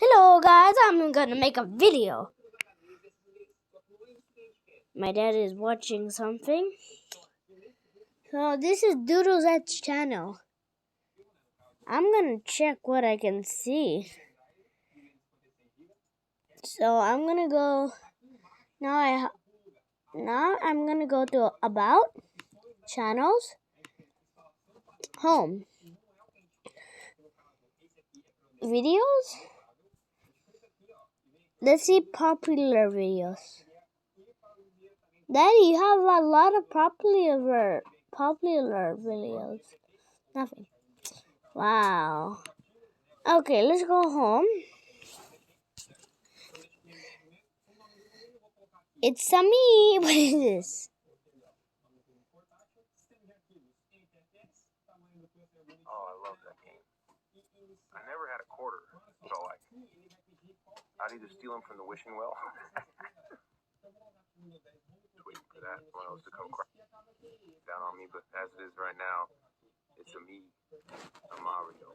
Hello guys, I'm gonna make a video. My dad is watching something. So this is Doodle's channel. I'm gonna check what I can see. So I'm gonna go now I'm gonna go to About, Channels, Home, Videos. Let's see popular videos. Daddy, you have a lot of popular videos. Nothing. Wow. Okay, let's go home. It's a me. What is this? Oh, I love that game. I never had a quarter, so I'd either steal them from the wishing well. Just waiting for that one else to come down on me, but as it is right now, it's a me, a Mario.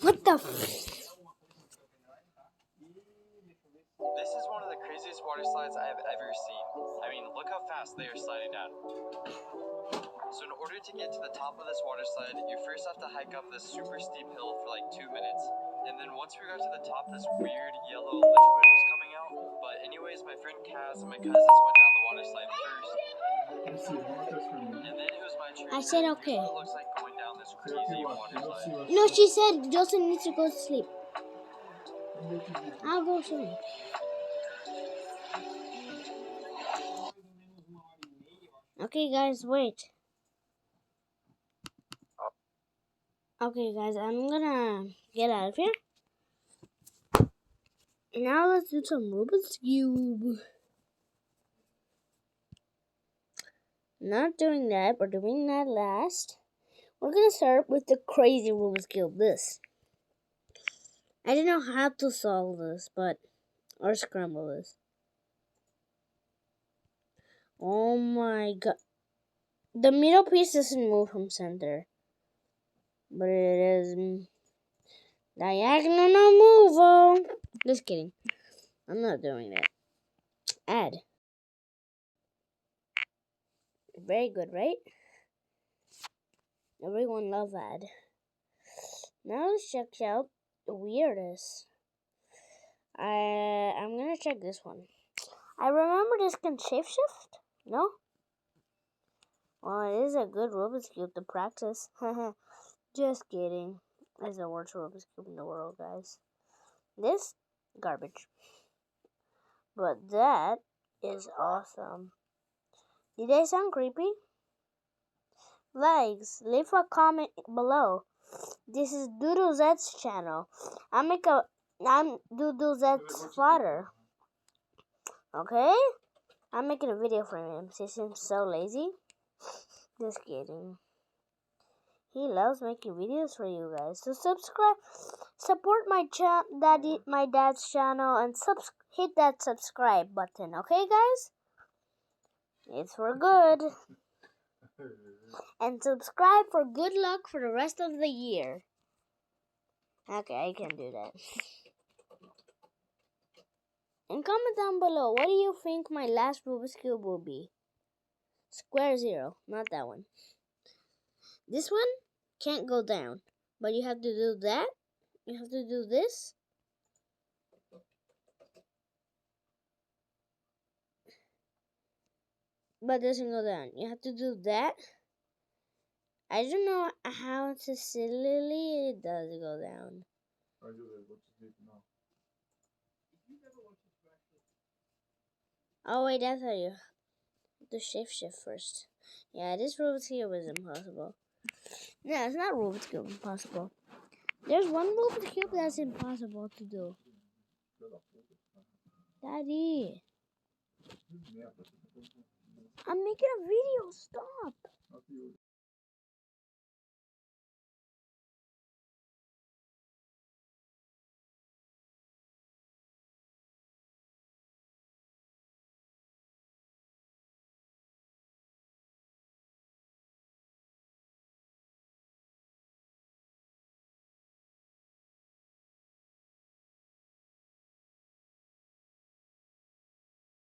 What the This is one of the craziest water slides I have ever seen. I mean, look how fast they are sliding down. So in order to get to the top of this water slide, you first have to hike up this super steep hill for like 2 minutes. And then once we got to the top, this weird yellow liquid was coming out. But anyways, my friend Kaz and my cousins went down the water slide first. And then it was my turn. I said okay. It looks like going down this crazy water slide. No, she said Joseph needs to go to sleep. I'll go soon. Okay, guys, wait. Okay, guys, I'm gonna get out of here. Now let's do some Rubik's Cube. Not doing that, we're doing that last. We're gonna start with the crazy Rubik's Cube. This. I don't know how to solve this, or scramble this. Oh my god. The middle piece doesn't move from center. But it is diagonal move. Just kidding. I'm not doing that. Add. Very good, right? Everyone loves add. Now let's check out the weirdest. I'm gonna check this one. I remember this can shift? No? Well, it is a good Rubik's Cube to practice. Just kidding. It's the worst Rubik's Cube in the world, guys. This, garbage. But that is awesome. Did they sound creepy? Leave a comment below. This is Doodle Z's channel. I'm Doodle Z's father. Okay? I'm making a video for him. He seems so lazy. Just kidding. He loves making videos for you guys. So subscribe, support my dad's channel, and hit that subscribe button. Okay, guys? It's for good. And subscribe for good luck for the rest of the year. Okay, I can do that. And comment down below, what do you think my last Rubik's Cube will be? Square 0, not that one. This one can't go down, but you have to do that. You have to do this. But it doesn't go down. You have to do that. I don't know how silly it does go down. Oh wait, that's how you have to shift first. Yeah, this Rubik's Cube is impossible. No, it's not Rubik's Cube impossible. There's one Rubik's Cube that's impossible to do. Daddy. I'm making a video, stop.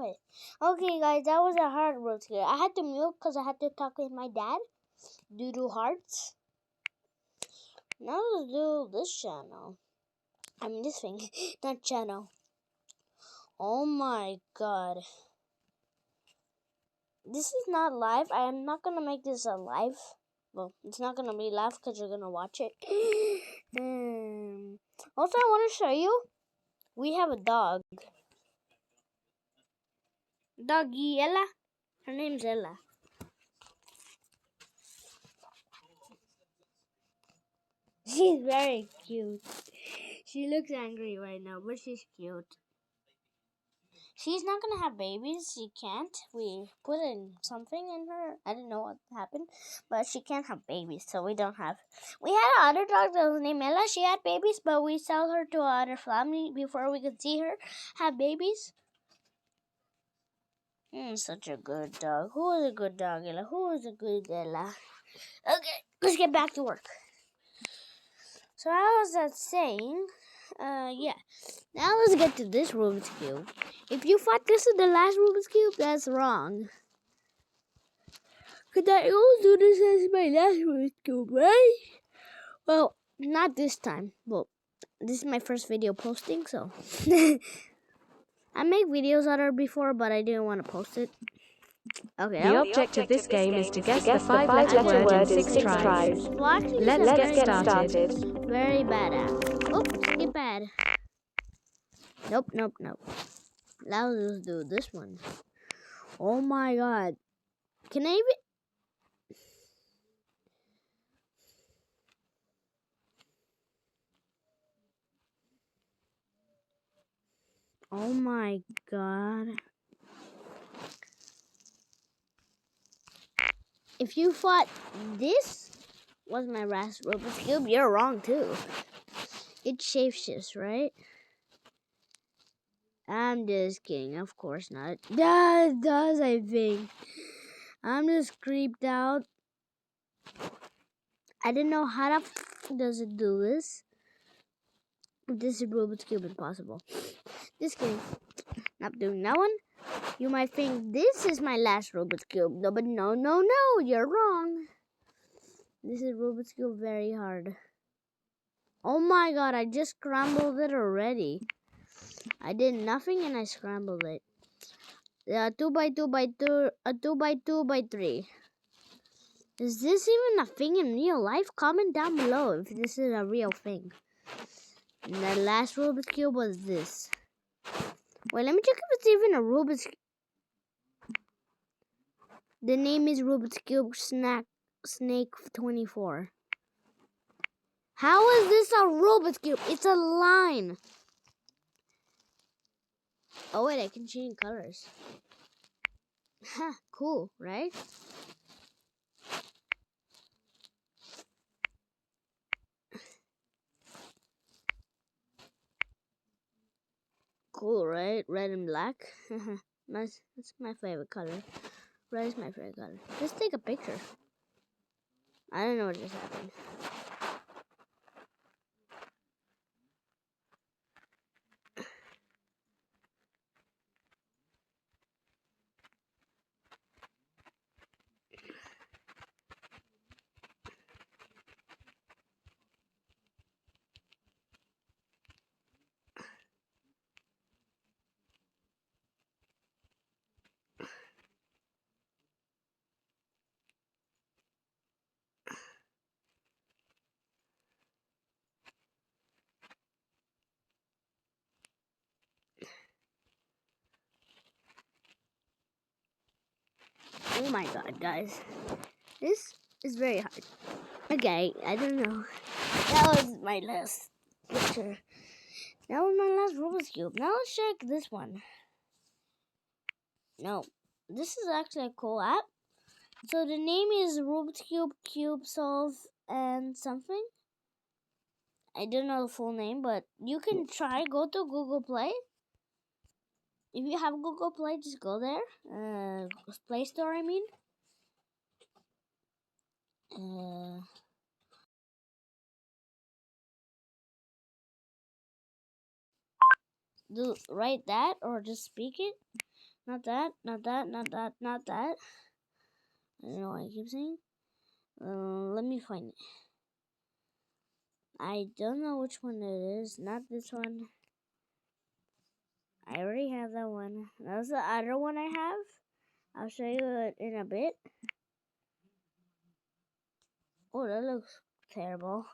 play. Okay, guys, that was a hard Rubik's Cube. I had to mute because I had to talk with my dad. Doodle hearts. Now let's do this channel. I mean this thing, not channel. Oh my god. This is not live. I am not gonna make this a live. Well, it's not gonna be live because you're gonna watch it. Also, I want to show you. We have a dog. Doggy Ella. Her name's Ella. She's very cute. She looks angry right now, but she's cute. She's not gonna have babies. She can't. We put in something in her. I don't know what happened, but she can't have babies, so we don't have. We had another dog that was named Ella. She had babies, but we sold her to another family before we could see her have babies. Such a good dog. Who is a good dog, Ella? Who is a good Ella? Okay, let's get back to work. So how was that saying? Yeah. Now let's get to this Rubik's Cube. If you thought this is the last Rubik's Cube, that's wrong. Cause I always do this as my last Rubik's Cube, right? Well, not this time. Well, this is my first video posting, so I make videos on her before, but I didn't want to post it. Okay. The object of this game is to guess the 5-letter word in 6 tries. Well, actually, Let's get started. Very bad at. Oh, skip bad. Nope. Now let's do this one. Oh my god. Can I even... Oh my god. If you thought this was my last Rubik's Cube, you're wrong too. It shapeshifts, right? I'm just kidding. Of course not. Yeah, it does, I think. I'm just creeped out. I didn't know how does it do this. This is Rubik's Cube impossible. Just kidding. Not doing that one. You might think this is my last Rubik's Cube. No, but no, you're wrong. This is Rubik's Cube very hard. Oh my god, I just scrambled it already. I did nothing and I scrambled it. 2x2x2, 2x2x3. Is this even a thing in real life? Comment down below if this is a real thing. And the last Rubik's Cube was this. Wait, let me check if it's even a Rubik's Cube. The name is Rubik's Cube Snake 24. How is this a Rubik's Cube? It's a line. Oh wait, I can change colors. Ha, cool, right? Cool, right? Red and black. That's my favorite color. Red is my favorite color. Let's take a picture. I don't know what just happened. Oh my god, guys. This is very hard. Okay, I don't know. That was my last picture. That was my last Rubik's Cube. Now let's check this one. No, this is actually a cool app. So the name is Rubik's Cube Solve and something. I don't know the full name, but you can try. Go to Google Play. If you have Google Play, just go there. Play Store, I mean. Do write that or just speak it. Not that, not that, not that, not that. I don't know what I keep saying. Let me find it. I don't know which one it is. Not this one. I already have that one. That's the other one I have. I'll show you it in a bit. Oh, that looks terrible.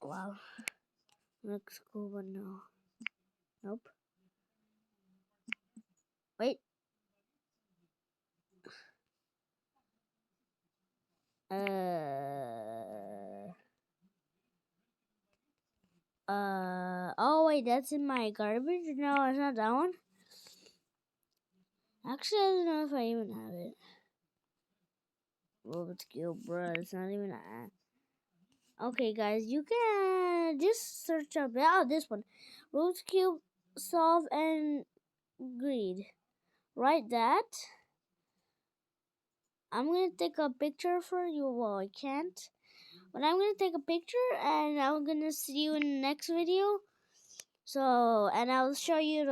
Wow. Looks cool, but no. Nope. Wait. Oh wait, that's in my garbage? No, it's not that one. Actually, I don't know if I even have it. Rubik's Cube, bro. It's not even okay, guys, you can just search up. Oh, this one. Rubik's Cube, solve, and greed. Write that. I'm gonna take a picture for you. Well, I can't. But I'm gonna take a picture and I'm gonna see you in the next video. So, and I'll show you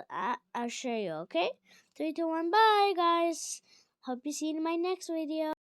I'll show you, okay? 3, 2, 1, bye, guys. Hope you see you in my next video.